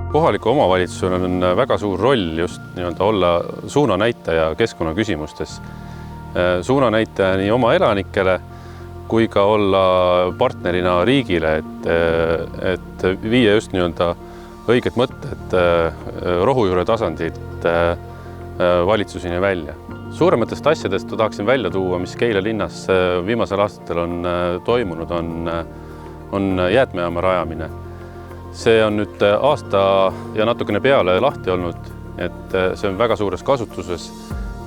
Kohaliku omavalitsusel on väga suur roll just olla suunanäitaja keskkonnaküsimustes. Suunanäitaja nii oma elanikele kui ka olla partnerina riigile, et viia just õiged mõtted rohujuure tasandilt valitsuseni välja. Suurematest asjadest tahaksin välja tuua, mis Keila linnas viimasel aastatel on toimunud, on jäätmejaama rajamine. See on nüüd aasta ja natukene peale lahti olnud, et see on väga suures kasutuses,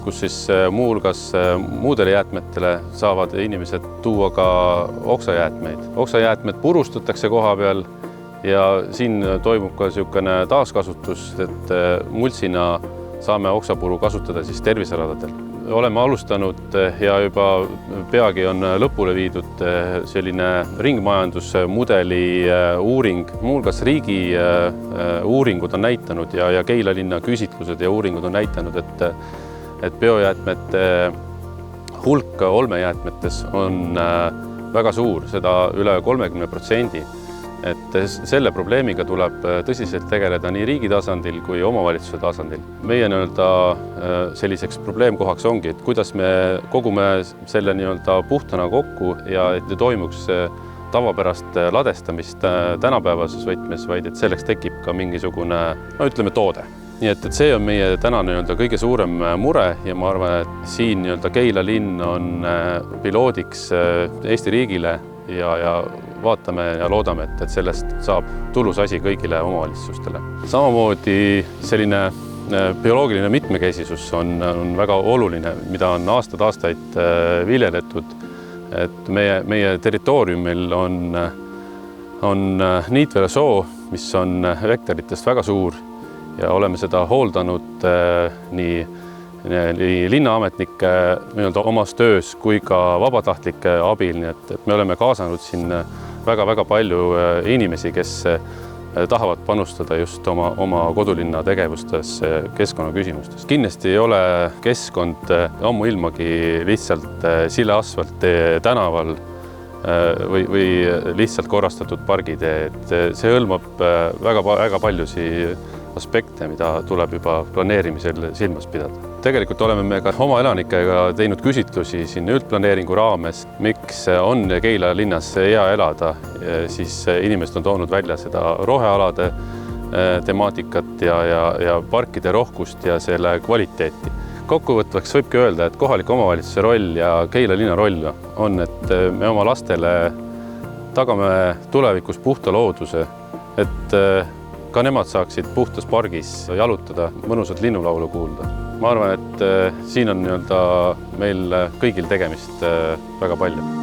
kus siis muuhulgas muudele jäätmetele saavad inimesed tuua ka oksajäätmeid. Oksajäätmed purustatakse koha peal ja siin toimub ka niisugune taaskasutus, et multsina saame oksapuru kasutada siis terviseradadel. Oleme alustanud ja juba peagi on lõpule viidud selline ringmajandusmudeli uuring. Muuhulgas riigi uuringud on näitanud ja Keila linna küsitlused ja uuringud on näitanud, et biojäätmete hulk olmejäätmetes on väga suur, seda üle 30%. Et selle probleemiga tuleb tõsiselt tegeleda nii riigi tasandil kui omavalitsuse tasandil. Meie selliseks probleemkohaks ongi, et kuidas me kogume selle puhtana kokku ja et toimuks tavapärast ladestamist tänapäevases võtmes, vaid et selleks tekib ka mingisugune, ütleme, toode. Nii et see on meie täna kõige suurem mure ja ma arvan, et siin Keila linn on piloodiks Eesti riigile ja vaatame ja loodame, et sellest saab tulus asi kõigile omavalitsustele. Samamoodi selline bioloogiline mitmekesisus on väga oluline, mida on aastaid viljeletud, et meie territooriumil on Niitvere soo, mis on hektaritest väga suur ja oleme seda hooldanud nii linnaametnike omas töös kui ka vabatahtlike abil, nii et me oleme kaasanud siin väga palju inimesi, kes tahavad panustada just oma kodulinna tegevustes keskkonnaküsimustes. Kindlasti ei ole keskkond ammuilmagi lihtsalt sileasfalt tänaval või lihtsalt korrastatud pargitee. See hõlmab väga paljusi aspekte, mida tuleb juba planeerimisel silmas pidada. Tegelikult oleme me ka oma elanikega teinud küsitlusi siin üldplaneeringu raames, miks on Keila linnas hea elada. Siis inimesed on toonud välja seda rohealade temaatikat ja parkide rohkust ja selle kvaliteeti. Kokkuvõtvaks võibki öelda, et kohaliku omavalitsuse roll ja Keila linna roll on, et me oma lastele tagame tulevikus puhta looduse, et ka nemad saaksid puhtas pargis jalutada, mõnusat linnulaulu kuulda. Ma arvan, et siin on meil kõigil tegemist väga palju.